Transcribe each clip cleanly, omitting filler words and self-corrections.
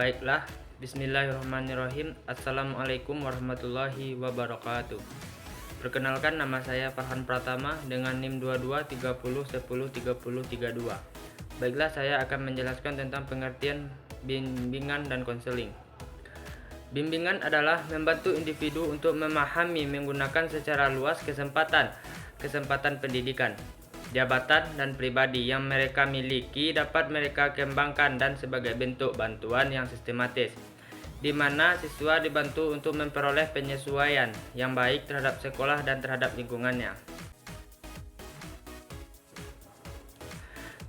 Baiklah, bismillahirrahmanirrahim. Assalamualaikum warahmatullahi wabarakatuh. Perkenalkan, nama saya Farhan Pratama dengan NIM 2230103032. Baiklah, saya akan menjelaskan tentang pengertian bimbingan dan konseling. Bimbingan adalah membantu individu untuk memahami menggunakan secara luas kesempatan pendidikan, jabatan, dan pribadi yang mereka miliki dapat mereka kembangkan dan sebagai bentuk bantuan yang sistematis, di mana siswa dibantu untuk memperoleh penyesuaian yang baik terhadap sekolah dan terhadap lingkungannya.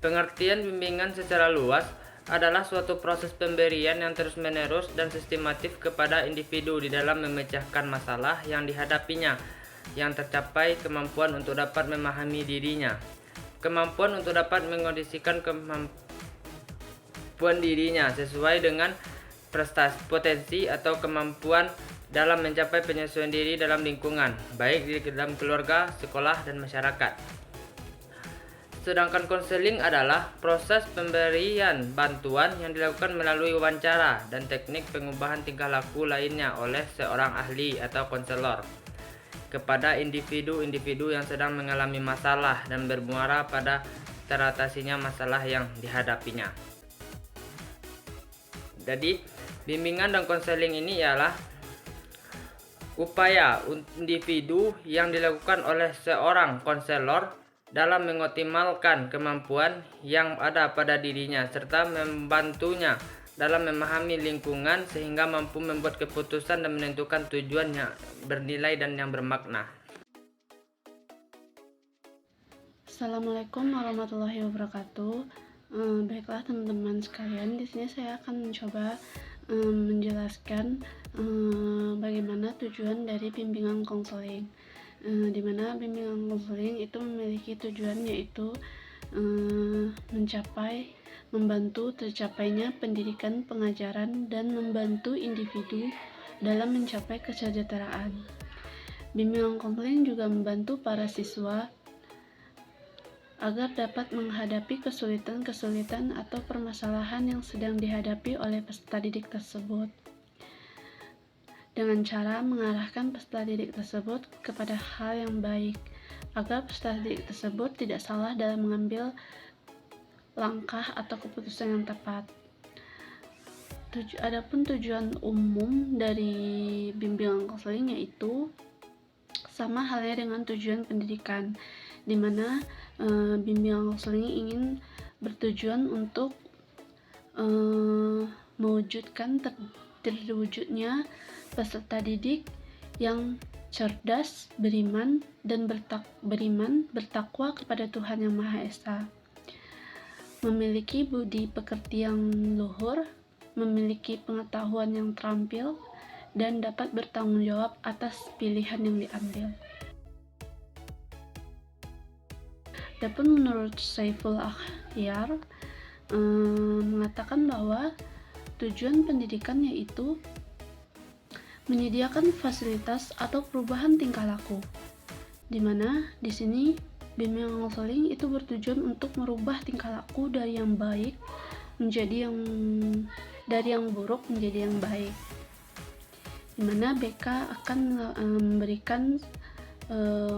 Pengertian bimbingan secara luas adalah suatu proses pemberian yang terus-menerus dan sistematif kepada individu di dalam memecahkan masalah yang dihadapinya, yang tercapai kemampuan untuk dapat memahami dirinya, kemampuan untuk dapat mengondisikan kemampuan dirinya sesuai dengan prestasi, potensi, atau kemampuan dalam mencapai penyesuaian diri dalam lingkungan, baik di dalam keluarga, sekolah, dan masyarakat. Sedangkan konseling adalah proses pemberian bantuan yang dilakukan melalui wawancara dan teknik pengubahan tingkah laku lainnya oleh seorang ahli atau konselor kepada individu-individu yang sedang mengalami masalah dan bermuara pada teratasinya masalah yang dihadapinya. Jadi, bimbingan dan konseling ini ialah upaya individu yang dilakukan oleh seorang konselor dalam mengoptimalkan kemampuan yang ada pada dirinya serta membantunya dalam memahami lingkungan sehingga mampu membuat keputusan dan menentukan tujuan yang bernilai dan yang bermakna. Assalamualaikum warahmatullahi wabarakatuh. Baiklah teman-teman sekalian, di sini saya akan mencoba menjelaskan bagaimana tujuan dari bimbingan konseling. Di mana bimbingan konseling itu memiliki tujuan yaitu membantu tercapainya pendidikan pengajaran dan membantu individu dalam mencapai kesejahteraan. Bimbingan konseling juga membantu para siswa agar dapat menghadapi kesulitan-kesulitan atau permasalahan yang sedang dihadapi oleh peserta didik tersebut, dengan cara mengarahkan peserta didik tersebut kepada hal yang baik, agar peserta didik tersebut tidak salah dalam mengambil langkah atau keputusan yang tepat. Adapun tujuan umum dari bimbingan konseling yaitu sama halnya dengan tujuan pendidikan, di mana bimbingan konseling ingin bertujuan untuk mewujudkan terwujudnya peserta didik yang cerdas, beriman, bertakwa kepada Tuhan Yang Maha Esa, memiliki budi pekerti yang luhur, memiliki pengetahuan yang terampil, dan dapat bertanggung jawab atas pilihan yang diambil. Adapun menurut Saiful Akhyar mengatakan bahwa tujuan pendidikan yaitu menyediakan fasilitas atau perubahan tingkah laku, di mana di sini bimbingan konseling itu bertujuan untuk merubah tingkah laku dari yang baik dari yang buruk menjadi yang baik, di mana BK akan memberikan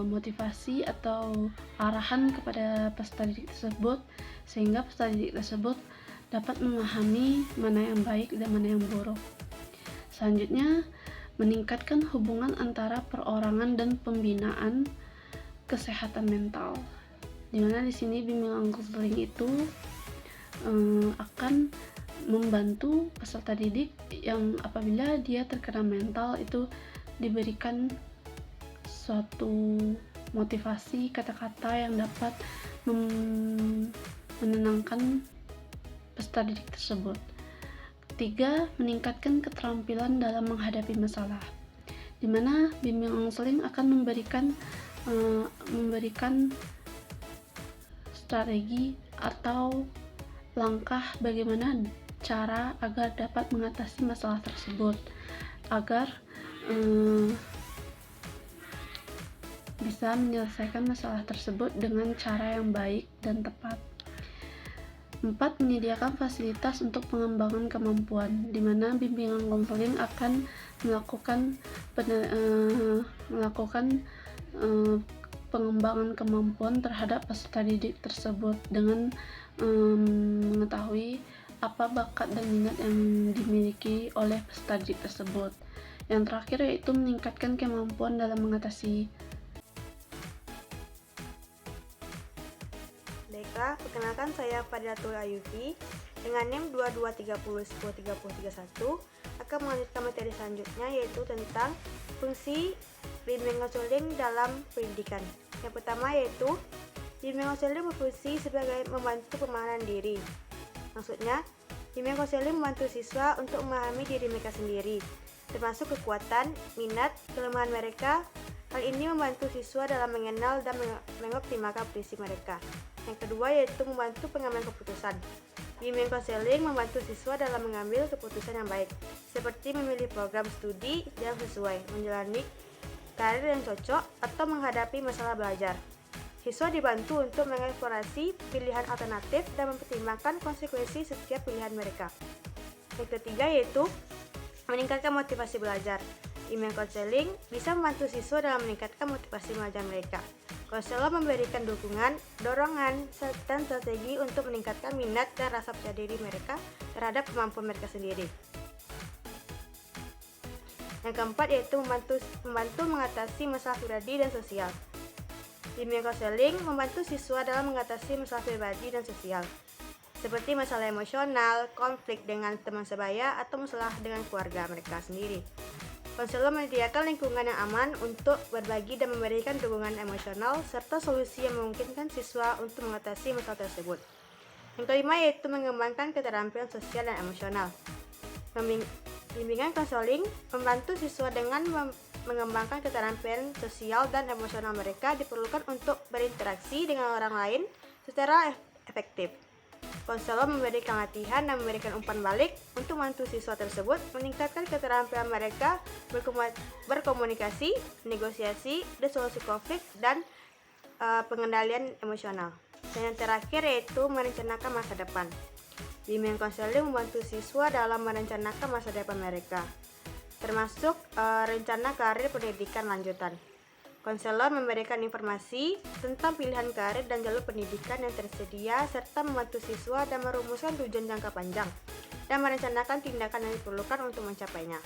motivasi atau arahan kepada peserta didik tersebut sehingga peserta didik tersebut dapat memahami mana yang baik dan mana yang buruk. Selanjutnya, meningkatkan hubungan antara perorangan dan pembinaan kesehatan mental, di mana di sini bimbingan konseling itu akan membantu peserta didik yang apabila dia terkena mental itu diberikan suatu motivasi kata-kata yang dapat menenangkan peserta didik tersebut. Ketiga, meningkatkan keterampilan dalam menghadapi masalah, di mana bimbingan konseling akan memberikan strategi atau langkah bagaimana cara agar dapat mengatasi masalah tersebut, agar bisa menyelesaikan masalah tersebut dengan cara yang baik dan tepat. 4. Menyediakan fasilitas untuk pengembangan kemampuan, di mana bimbingan konseling akan melakukan pengembangan kemampuan terhadap peserta didik tersebut dengan mengetahui apa bakat dan minat yang dimiliki oleh peserta didik tersebut. Yang terakhir yaitu meningkatkan kemampuan dalam mengatasi. Baiklah, perkenalkan saya Fadilatul Ayufi dengan NIM 2230103031 akan melanjutkan materi selanjutnya, yaitu tentang fungsi bimbingan konseling dalam pendidikan. Yang pertama yaitu bimbingan konseling berfungsi sebagai membantu pemahaman diri. Maksudnya, bimbingan konseling membantu siswa untuk memahami diri mereka sendiri, termasuk kekuatan, minat, kelemahan mereka. Hal ini membantu siswa dalam mengenal dan mengoptimalkan prinsip mereka. Yang kedua yaitu membantu pengambilan keputusan. Bimbingan konseling membantu siswa dalam mengambil keputusan yang baik, seperti memilih program studi yang sesuai, menjalani karir yang cocok, atau menghadapi masalah belajar. Siswa dibantu untuk mengeksplorasi pilihan alternatif dan mempertimbangkan konsekuensi setiap pilihan mereka. Yang ketiga yaitu meningkatkan motivasi belajar. Bimbingan konseling bisa membantu siswa dalam meningkatkan motivasi belajar mereka. Konselor memberikan dukungan, dorongan, dan strategi untuk meningkatkan minat dan rasa percaya diri mereka terhadap kemampuan mereka sendiri. Yang keempat yaitu membantu mengatasi masalah pribadi dan sosial. Bimbingan konseling membantu siswa dalam mengatasi masalah pribadi dan sosial, seperti masalah emosional, konflik dengan teman sebaya, atau masalah dengan keluarga mereka sendiri. Konselor menyediakan lingkungan yang aman untuk berbagi dan memberikan dukungan emosional serta solusi yang memungkinkan siswa untuk mengatasi masalah tersebut. Yang kelima yaitu mengembangkan keterampilan sosial dan emosional. Bimbingan konseling membantu siswa dengan mengembangkan keterampilan sosial dan emosional mereka diperlukan untuk berinteraksi dengan orang lain secara efektif. Konselor memberikan latihan dan memberikan umpan balik untuk membantu siswa tersebut meningkatkan keterampilan mereka berkomunikasi, negosiasi, resolusi konflik, dan pengendalian emosional. Dan yang terakhir yaitu merencanakan masa depan. Bimbingan konseling membantu siswa dalam merencanakan masa depan mereka, termasuk rencana karir pendidikan lanjutan. Konselor memberikan informasi tentang pilihan karir dan jalur pendidikan yang tersedia serta membantu siswa dan merumuskan tujuan jangka panjang dan merencanakan tindakan yang diperlukan untuk mencapainya.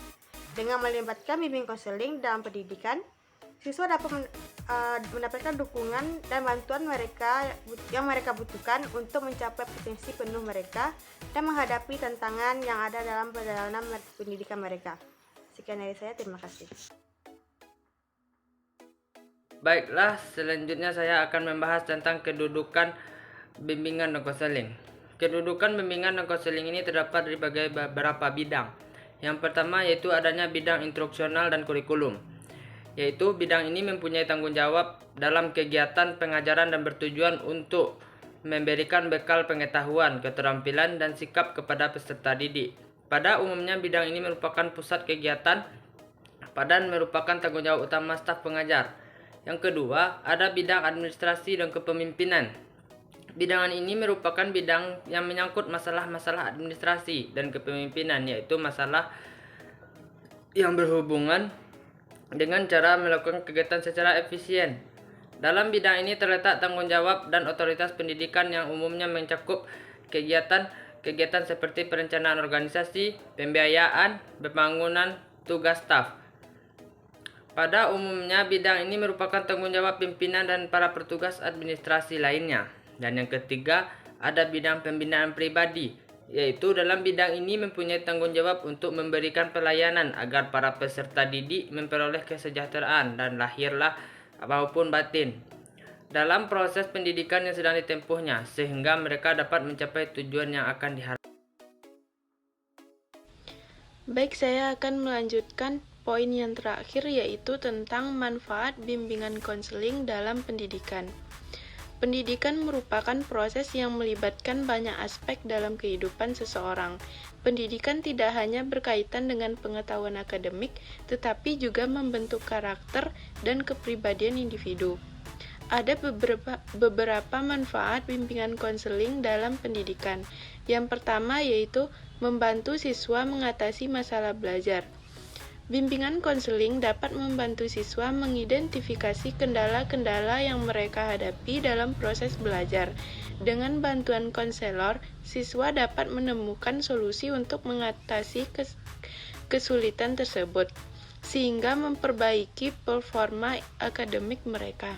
Dengan melibatkan bimbingan konseling dalam pendidikan, siswa dapat mendapatkan dukungan dan bantuan yang mereka butuhkan untuk mencapai potensi penuh mereka dan menghadapi tantangan yang ada dalam perjalanan pendidikan mereka. Sekian dari saya, terima kasih. Baiklah, selanjutnya saya akan membahas tentang kedudukan bimbingan dan konseling. Kedudukan bimbingan dan konseling ini terdapat di beberapa bidang. Yang pertama yaitu adanya bidang instruksional dan kurikulum, yaitu bidang ini mempunyai tanggung jawab dalam kegiatan pengajaran dan bertujuan untuk memberikan bekal pengetahuan, keterampilan, dan sikap kepada peserta didik. Pada umumnya bidang ini merupakan pusat kegiatan dan merupakan tanggung jawab utama staf pengajar. Yang kedua, ada bidang administrasi dan kepemimpinan. Bidang ini merupakan bidang yang menyangkut masalah-masalah administrasi dan kepemimpinan, yaitu masalah yang berhubungan dengan cara melakukan kegiatan secara efisien. Dalam bidang ini terletak tanggung jawab dan otoritas pendidikan yang umumnya mencakup kegiatan seperti perencanaan organisasi, pembiayaan, pembangunan, tugas staf. Pada umumnya bidang ini merupakan tanggung jawab pimpinan dan para petugas administrasi lainnya. Dan yang ketiga, ada bidang pembinaan pribadi, yaitu dalam bidang ini mempunyai tanggung jawab untuk memberikan pelayanan agar para peserta didik memperoleh kesejahteraan dan lahirlah maupun batin dalam proses pendidikan yang sedang ditempuhnya, sehingga mereka dapat mencapai tujuan yang akan diharapkan. Baik, saya akan melanjutkan poin yang terakhir, yaitu tentang manfaat bimbingan konseling dalam pendidikan. Pendidikan merupakan proses yang melibatkan banyak aspek dalam kehidupan seseorang. Pendidikan tidak hanya berkaitan dengan pengetahuan akademik, tetapi juga membentuk karakter dan kepribadian individu. Ada beberapa manfaat bimbingan konseling dalam pendidikan. Yang pertama yaitu membantu siswa mengatasi masalah belajar. Bimbingan konseling dapat membantu siswa mengidentifikasi kendala-kendala yang mereka hadapi dalam proses belajar. Dengan bantuan konselor, siswa dapat menemukan solusi untuk mengatasi kesulitan tersebut, sehingga memperbaiki performa akademik mereka.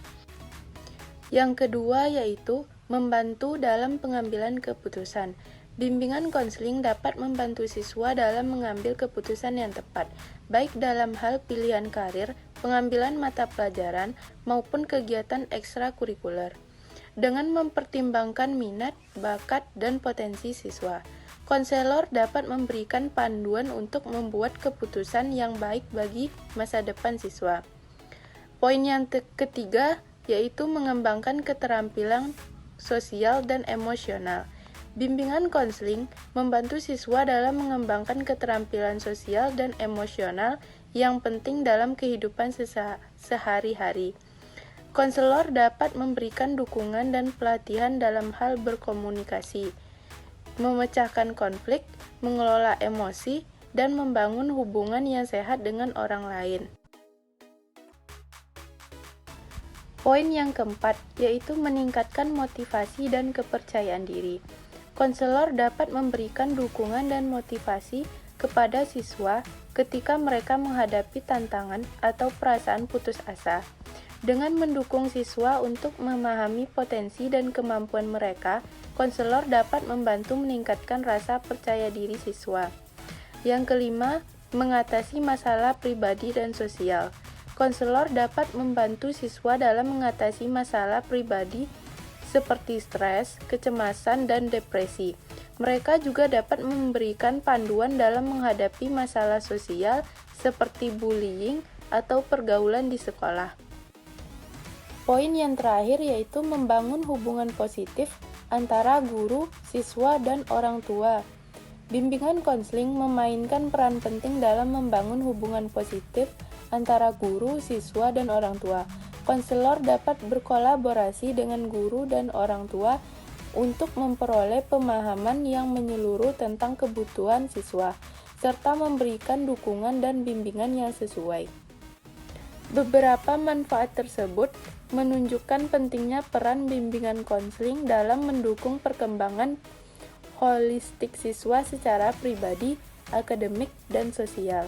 Yang kedua yaitu membantu dalam pengambilan keputusan. Bimbingan konseling dapat membantu siswa dalam mengambil keputusan yang tepat, baik dalam hal pilihan karir, pengambilan mata pelajaran, maupun kegiatan ekstrakurikuler. Dengan mempertimbangkan minat, bakat, dan potensi siswa, konselor dapat memberikan panduan untuk membuat keputusan yang baik bagi masa depan siswa. Poin yang ketiga yaitu mengembangkan keterampilan sosial dan emosional. Bimbingan konseling membantu siswa dalam mengembangkan keterampilan sosial dan emosional yang penting dalam kehidupan sehari-hari. Konselor dapat memberikan dukungan dan pelatihan dalam hal berkomunikasi, memecahkan konflik, mengelola emosi, dan membangun hubungan yang sehat dengan orang lain. Poin yang keempat yaitu meningkatkan motivasi dan kepercayaan diri. Konselor dapat memberikan dukungan dan motivasi kepada siswa ketika mereka menghadapi tantangan atau perasaan putus asa. Dengan mendukung siswa untuk memahami potensi dan kemampuan mereka, konselor dapat membantu meningkatkan rasa percaya diri siswa. Yang kelima, mengatasi masalah pribadi dan sosial. Konselor dapat membantu siswa dalam mengatasi masalah pribadi seperti stres, kecemasan, dan depresi. Mereka juga dapat memberikan panduan dalam menghadapi masalah sosial seperti bullying atau pergaulan di sekolah. Poin yang terakhir yaitu membangun hubungan positif antara guru, siswa, dan orang tua. Bimbingan konseling memainkan peran penting dalam membangun hubungan positif antara guru, siswa, dan orang tua. Konselor dapat berkolaborasi dengan guru dan orang tua untuk memperoleh pemahaman yang menyeluruh tentang kebutuhan siswa, serta memberikan dukungan dan bimbingan yang sesuai. Beberapa manfaat tersebut menunjukkan pentingnya peran bimbingan konseling dalam mendukung perkembangan holistik siswa secara pribadi, akademik, dan sosial.